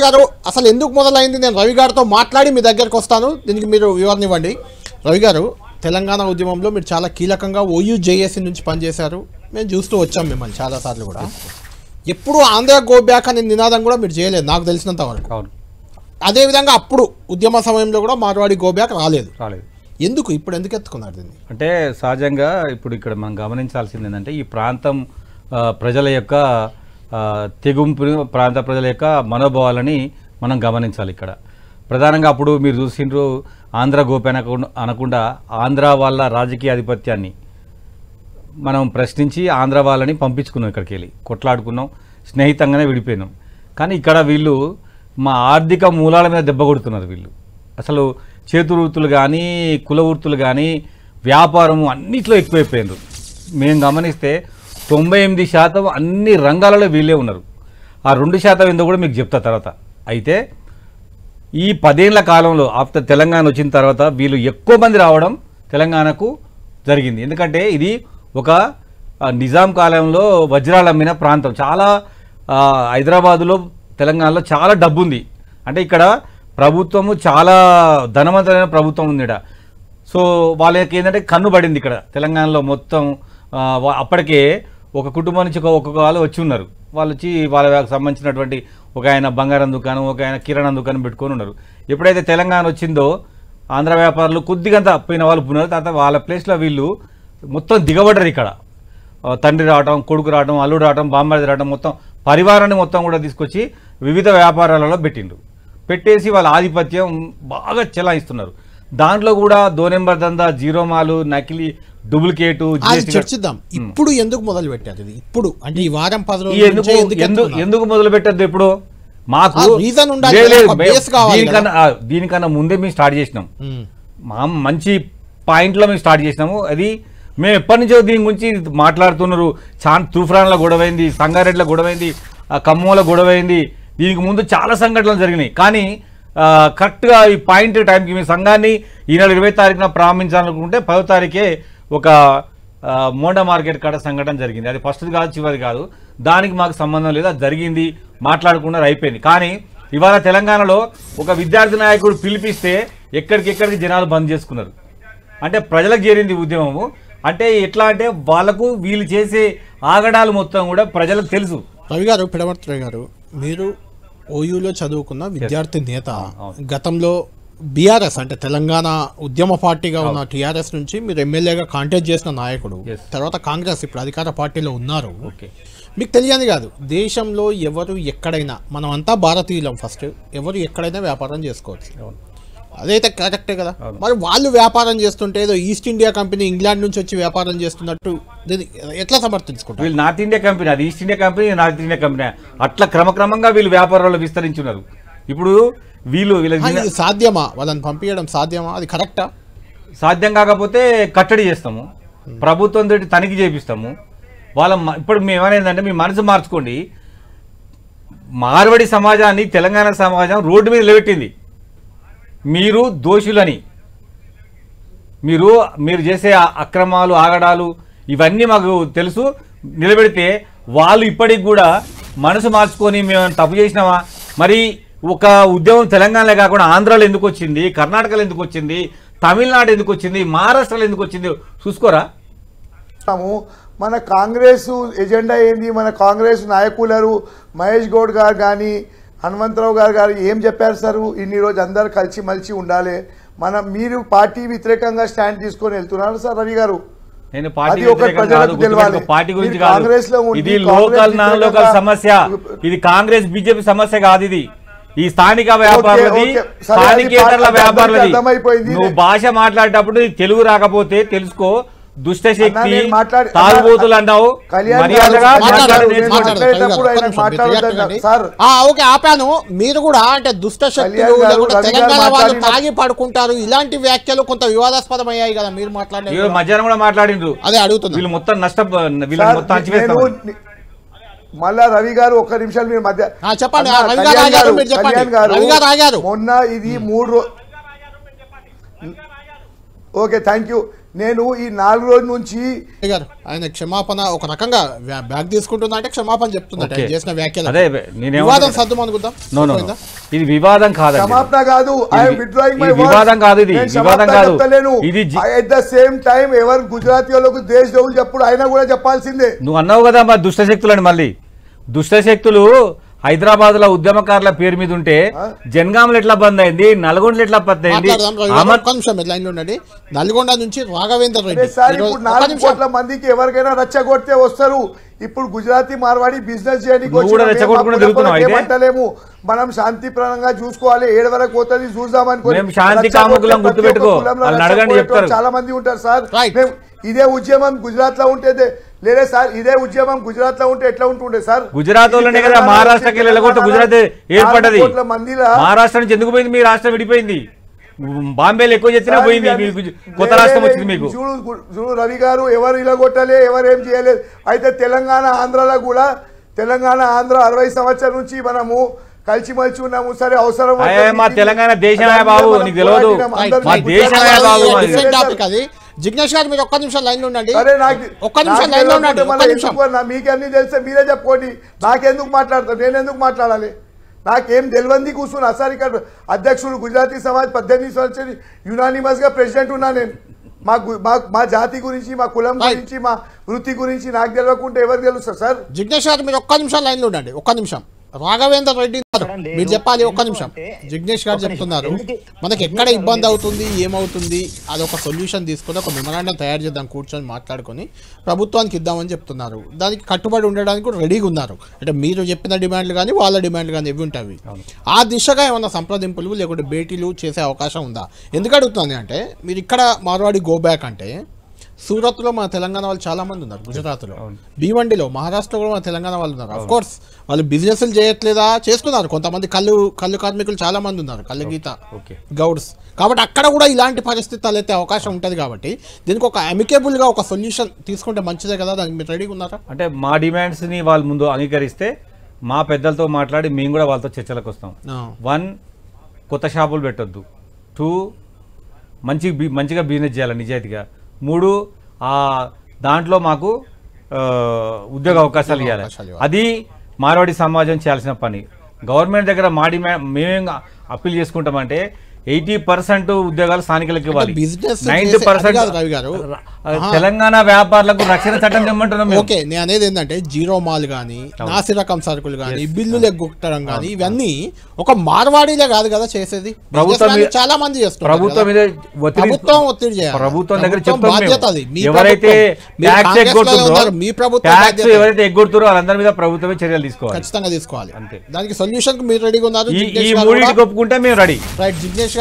గారు అసలు ఎందుకు మొదలైంది? నేను రవి గారితో మాట్లాడి మీ దగ్గరకు వస్తాను, దీనికి మీరు వివరణ ఇవ్వండి. రవి గారు, తెలంగాణ ఉద్యమంలో మీరు చాలా కీలకంగా OUJSC నుంచి పనిచేశారు. మేము చూస్తూ వచ్చాం మిమ్మల్ని చాలాసార్లు కూడా. ఎప్పుడు ఆంధ్ర గో బ్యాక్ అనే నినాదం కూడా మీరు చేయలేదు నాకు తెలిసినంత వరకు. అదేవిధంగా అప్పుడు ఉద్యమ సమయంలో కూడా మార్వాడి గో బ్యాక్ రాలేదు. ఎందుకు ఇప్పుడు ఎందుకు ఎత్తుకున్నారు దీన్ని? అంటే సహజంగా ఇప్పుడు ఇక్కడ మనం గమనించాల్సింది ఏంటంటే ఈ ప్రాంతం ప్రజల యొక్క తెగుంపు, ప్రాంత ప్రజల యొక్క మనోభావాలని మనం గమనించాలి. ఇక్కడ ప్రధానంగా అప్పుడు మీరు చూసిండ్రు ఆంధ్ర గోప్యాన అనకుండా ఆంధ్ర వాళ్ళ రాజకీయ ఆధిపత్యాన్ని మనం ప్రశ్నించి ఆంధ్ర వాళ్ళని పంపించుకున్నాం. ఇక్కడికి వెళ్ళి కొట్లాడుకున్నాం, స్నేహితంగానే విడిపోయినాం. కానీ ఇక్కడ వీళ్ళు మా ఆర్థిక మూలాల మీద దెబ్బ కొడుతున్నారు. వీళ్ళు అసలు చేతు వృత్తులు కానీ కుల వృత్తులు కానీ వ్యాపారము అన్నిట్లో ఎక్కువైపోయినారు. మేము గమనిస్తే 98% అన్ని రంగాలలో వీళ్ళే ఉన్నారు. ఆ 2% ఏందో కూడా మీకు చెప్తా తర్వాత. అయితే ఈ 10 ఏళ్ల కాలంలో ఆఫ్టర్ తెలంగాణ వచ్చిన తర్వాత వీళ్ళు ఎక్కువ మంది రావడం తెలంగాణకు జరిగింది. ఎందుకంటే ఇది ఒక నిజాం కాలంలో వజ్రాలు అమ్మిన ప్రాంతం. చాలా హైదరాబాదులో తెలంగాణలో చాలా డబ్బు ఉంది. అంటే ఇక్కడ ప్రభుత్వము చాలా ధనవంతమైన ప్రభుత్వం ఉంది ఇక్కడ. సో వాళ్ళకి ఏంటంటే కన్ను పడింది ఇక్కడ తెలంగాణలో మొత్తం. అప్పటికే ఒక కుటుంబం నుంచి ఒక్కొక్క వాళ్ళు వచ్చి ఉన్నారు. వాళ్ళు వచ్చి వాళ్ళకి సంబంధించినటువంటి ఒక ఆయన బంగారం దుకాణం, ఒక ఆయన కిరాణా దుకాణం పెట్టుకొని ఉన్నారు. ఎప్పుడైతే తెలంగాణ వచ్చిందో ఆంధ్ర వ్యాపారులు కొద్దిగంత పోయిన వాళ్ళు పున్నారు. తర్వాత వాళ్ళ ప్లేస్లో వీళ్ళు మొత్తం దిగబడ్డారు. ఇక్కడ తండ్రి రావడం, కొడుకు రావడం, అల్లుడు రావడం, బామ్మడి రావడం, మొత్తం పరివారాన్ని మొత్తం కూడా తీసుకొచ్చి వివిధ వ్యాపారాలలో పెట్టిండ్రు. పెట్టేసి వాళ్ళ ఆధిపత్యం బాగా చెలాయిస్తున్నారు. దాంట్లో కూడా 2 నెంబర్ దందా, జీరోమాలు, నకిలీ, డూప్లికేటు చర్చిద్దాం. ఇప్పుడు ఎందుకు మొదలు పెట్టారు ఇది? ఇప్పుడు అంటే ఈ వారం 10 రోజులు ఎందుకు మొదలు పెట్టద్దు? ఇప్పుడు మాకు దీనికన్నా ముందే మేము స్టార్ట్ చేసినాం. మా మంచి పాయింట్లో మేము స్టార్ట్ చేసినాము. అది మేము ఎప్పటి నుంచో దీని గురించి మాట్లాడుతున్నారు. తూఫాన్లో గొడవైంది, సంగారెడ్డిలో గొడవైంది, ఖమ్మంలో గొడవైంది. దీనికి ముందు చాలా సంఘటనలు జరిగినాయి. కానీ కరెక్ట్గా ఈ పాయింట్ టైంకి మీ సంఘాన్ని ఈ నెల 20వ తారీఖున ప్రారంభించాలనుకుంటే 10వ తారీఖే ఒక మోండా మార్కెట్ కాడ సంఘటన జరిగింది. అది ఫస్ట్ది కాదు, చివరిది కాదు. దానికి మాకు సంబంధం లేదు. అది జరిగింది, మాట్లాడుకున్నారు, అయిపోయింది. కానీ ఇవాళ తెలంగాణలో ఒక విద్యార్థి నాయకుడు పిలిపిస్తే ఎక్కడికెక్కడికి జనాలు బంద్ చేసుకున్నారు. అంటే ప్రజలకు చేరింది ఉద్యమము. అంటే ఎట్లా అంటే వాళ్ళకు వీళ్ళు చేసే ఆగడాలు మొత్తం కూడా ప్రజలకు తెలుసు. రవి గారు, పిడమర్తి గారు, మీరు OUలో చదువుకున్న విద్యార్థి నేత. గతంలో BRS అంటే తెలంగాణ ఉద్యమ పార్టీగా ఉన్న TRS నుంచి మీరు ఎమ్మెల్యేగా కాంటెస్ట్ చేసిన నాయకుడు. తర్వాత కాంగ్రెస్ ఇప్పుడు అధికార పార్టీలో ఉన్నారు. మీకు తెలియని కాదు, దేశంలో ఎవరు ఎక్కడైనా, మనం అంతా భారతీయులం. ఫస్ట్ ఎవరు ఎక్కడైనా వ్యాపారం చేసుకోవచ్చు, అదైతే కరెక్టే కదా. మరి వాళ్ళు వ్యాపారం చేస్తుంటే ఏదో ఈస్ట్ ఇండియా కంపెనీ ఇంగ్లాండ్ నుంచి వచ్చి వ్యాపారం చేస్తున్నట్టు దీన్ని ఎట్లా సమర్థించుకుంటారు? వీళ్ళు నార్త్ ఇండియా కంపెనీ, అది east India company, north India company, అట్లా క్రమక్రమంగా వీళ్ళు వ్యాపారాలు విస్తరించున్నారు. ఇప్పుడు వీళ్ళు సాధ్యమా? వాళ్ళని పంపించడం సాధ్యమా? అది కరెక్టా? సాధ్యం కాకపోతే కట్టడి చేస్తాము, ప్రభుత్వం తోటి తనిఖీ చేపిస్తాము. వాళ్ళ ఇప్పుడు మేమనేందంటే మీ మనసు మార్చుకోండి. మార్వడి సమాజాన్ని తెలంగాణ సమాజం రోడ్డు మీద నిలబెట్టింది. మీరు దోషులని, మీరు చేసే అక్రమాలు, ఆగడాలు ఇవన్నీ మాకు తెలుసు. నిలబెడితే వాళ్ళు ఇప్పటికి కూడా మనసు మార్చుకొని మేము తప్పు చేసినామా? మరి ఒక ఉద్యమం తెలంగాణలో కాకుండా ఆంధ్రాలో ఎందుకు వచ్చింది, కర్ణాటకలో ఎందుకు వచ్చింది, తమిళనాడు ఎందుకు వచ్చింది, మహారాష్ట్రలో ఎందుకు వచ్చింది చూసుకోరా? మన కాంగ్రెస్ ఎజెండా ఏంది? మన కాంగ్రెస్ నాయకులు మహేష్ గౌడ్ గారు కానీ హనుమంతరావు గారు ఏం చెప్పారు సార్? ఇన్ని రోజు అందరు కలిసి మలిసి ఉండాలి. మీరు పార్టీ వ్యతిరేకంగా స్టాండ్ తీసుకొని వెళ్తున్నారు సార్ రవి గారు. నేను పార్టీ గురించి కాదు, ఇది లోకల్ నాన్ లోకల్ సమస్య. ఇది కాంగ్రెస్ బీజేపీ సమస్య కాదు. ఇది ఈ స్థానిక వ్యాపారులది, స్థానికేతరుల వ్యాపారులది. నువ్వు భాష మాట్లాడేటప్పుడు తెలుగు రాకపోతే తెలుసుకో. దుష్టశక్తి, తాగుబోతులు అన్నావు, మర్యాదగా ఆపాను. మీరు కూడా అంటే దుష్టశక్తులు, తెలంగాణ వాళ్ళు తాగి పడుకుంటారు, ఇలాంటి వ్యాఖ్యలు కొంత వివాదాస్పదం అయ్యాయి కదా. మీరు మాట్లాడే మధ్యాహ్నం కూడా మాట్లాడిండ్రు. అదే అడుగుతుంది. వీళ్ళు మొత్తం వీళ్ళని మొత్తం అంచివేస్తారు. మళ్ళా రవి గారు ఒక్క నిమిషాలు మీరు మధ్య చెప్పండి. మొన్న ఇది 3 ఓకే, థ్యాంక్ యూ. నేను ఈ 4 రోజుల నుంచి గారు ఆయన క్షమాపణ ఒక రకంగా బ్యాగ్ తీసుకుంటున్నా అంటే క్షమాపణ చెప్తున్నట్టు ఆయన చేసిన వ్యాఖ్యలు అదే వివాదం సర్దు అనుకుందాం. ఇది వివాదం కాదు, క్షమాపణ కాదు. ఐఎమ్ విత్డ్రాయింగ్ మై వివాదం కాదు, ఇది వివాదం కాదు. ఇది ఎట్ ద సేమ్ టైం ఎవరు గుజరాతీ వాళ్ళకు దేశ దేవుళ్ళు చెప్పుడు ఆయన కూడా చెప్పాల్సిందే. నువ్వు అన్నావు కదా మా దుష్టశక్తులు అని. మళ్ళీ దుష్టశక్తులు హైదరాబాద్ లో ఉద్యమకారుల పేరు మీద ఉంటే జనగామలు ఎట్లా బంద్ అయింది, నల్గొండలు ఎట్లా బంద్ అయింది? నల్గొండ నుంచి రాఘవేందర్ రెడ్డి సార్ ఇప్పుడు 4 కోట్ల మందికి ఎవరికైనా రచ్చగొడితే వస్తారు. ఇప్పుడు గుజరాతీ మార్వాడి బిజినెస్ చేయడానికి మనం శాంతిప్రదంగా చూసుకోవాలి. 7 వరకు పోతుంది చూద్దామని శాంతి కాముకులం గుర్తుపెట్టుకో, చాలా మంది ఉంటారు సార్. ఇదే ఉద్యమం గుజరాత్ లో ఉంటే లేదే సార్, ఇదే ఉద్యమం గుజరాత్ లో ఉంటే ఎట్లా ఉంటుండే సార్? గుజరాత్ లోనే కదా మహారాష్ట్రకి గుజరాత్ ఏర్పడ్డది. మహారాష్ట్ర నుంచి ఎందుకు పోయింది? మీ రాష్ట్రం విడిపోయింది. బాంబేలో ఎక్కువ చేసినా పోయింది, కొత్త రాష్ట్రం వచ్చింది మీకు. చూడు రవి గారు, ఎవరు ఇలా కొట్టలే, ఎవరు ఏం చేయలేదు. అయితే తెలంగాణ ఆంధ్రలో కూడా తెలంగాణ ఆంధ్ర 60 సంవత్సరాల నుంచి మనము కలిసిమలిసి ఉన్నాము. సరే అవసరం మా తెలంగాణ దేశమే బాబు, నీకు తెలియదు మా దేశమే బాబు. జిగ్నేష్ గారు మీరు ఒక్క నిమిషం లైన్ లో ఉండండి. ఒక్క నిమిషం లైన్ లో ఉండండి. మీకు అన్ని తెలిసే మీరే చెప్పుకోండి. నాకెందుకు మాట్లాడతాను? నేను ఎందుకు మాట్లాడాలి? నాకేం తెలియంది కూర్చున్నా సార్. ఇక్కడ అధ్యక్షుడు గుజరాతీ సమాజ్ 18 సంవత్సరాలు యునానిమస్ గా ప్రెసిడెంట్ ఉన్నా నేను. మా జాతి గురించి, మా కులం గురించి, మా వృత్తి గురించి నాకు తెలియకుండా ఎవరు తెలుస్తారు సార్? జిగ్నేష్ గారు మీరు ఒక్క నిమిషం లైన్ లో ఉండండి. ఒక్క నిమిషం. రాఘవేందర్ రెడ్డి మీరు చెప్పాలి. ఒక్క నిమిషం. జిగ్నేష్ గారు చెప్తున్నారు మనకి ఎక్కడ ఇబ్బంది అవుతుంది, ఏమవుతుంది, అదొక సొల్యూషన్ తీసుకొని ఒక మెమరాండం తయారు చేద్దాం, కూర్చొని మాట్లాడుకొని ప్రభుత్వానికి ఇద్దామని చెప్తున్నారు. దానికి కట్టుబడి ఉండడానికి కూడా రెడీగా ఉన్నారు. అంటే మీరు చెప్పిన డిమాండ్లు కానీ వాళ్ళ డిమాండ్లు కానీ ఇవి ఉంటాయి. ఆ దిశగా ఏమన్నా సంప్రదింపులు లేకుంటే భేటీలు చేసే అవకాశం ఉందా? ఎందుకు అడుగుతుంది అంటే మీరు ఇక్కడ మార్వాడి గో బ్యాక్ అంటే సూరత్లో మన తెలంగాణ వాళ్ళు చాలా మంది ఉన్నారు, గుజరాత్లో, భీవండిలో, మహారాష్ట్రలో కూడా మన తెలంగాణ వాళ్ళు ఉన్నారు. అఫ్ కోర్స్ వాళ్ళు బిజినెస్లు చేయట్లేదా, చేస్తున్నారు. కొంతమంది కళ్ళు కార్మికులు చాలా మంది ఉన్నారు, కళ్ళు గీత గౌడ్స్. కాబట్టి అక్కడ కూడా ఇలాంటి పరిస్థితి తలెత్తే అవకాశం ఉంటుంది. కాబట్టి దీనికి ఒక అమికేబుల్గా ఒక సొల్యూషన్ తీసుకుంటే మంచిదే కదా. దానికి మీరు రెడీగా ఉన్నారా? అంటే మా డిమాండ్స్ని వాళ్ళు ముందు అంగీకరిస్తే మా పెద్దలతో మాట్లాడి మేము కూడా వాళ్ళతో చర్చలకు వస్తాం. 1 కొత్త షాపులు పెట్టొద్దు, 2 మంచిగా బిజినెస్ చేయాలి నిజాయితీగా, 3 దాంట్లో మాకు ఉద్యోగ అవకాశాలు ఇవ్వాలి. అది మార్వాడి సమాజం చేయాల్సిన పని. గవర్నమెంట్ దగ్గర మేమేం అప్పీల్ చేసుకుంటామంటే 80% ఉద్యోగాలు స్థానికులకు ఇవ్వాలి, 90% తెలంగాణ వ్యాపారులకు రక్షణ చట్టం తెమ్మంటున్నాం. ఓకే, నేను అనేది ఏంటంటే జీరో మాల్ కానీ, నాసిరకం సరుకులు కానీ, బిల్లులు ఎగ్గొట్టడం కానీ, ఇవన్నీ ఒక మార్వాడీలే కాదు కదా చేసేది. చాలా మంది చేస్తారు. ప్రభుత్వం మీద ఒత్తిడి చేయాలి. ప్రభుత్వం దగ్గర బాధ్యత అది. ఎవరైతే ఎవరైతే ఎగ్గొడుతారో వాళ్ళందరి మీద ప్రభుత్వమే చర్యలు తీసుకోవాలి, ఖచ్చితంగా తీసుకోవాలి. అంతే. దానికి సొల్యూషన్ మీరు రెడీగా ఉన్నారు. ఈ 3 ఒప్పుకుంటే మేము రెడీ. రైట్. జిగ్నేష్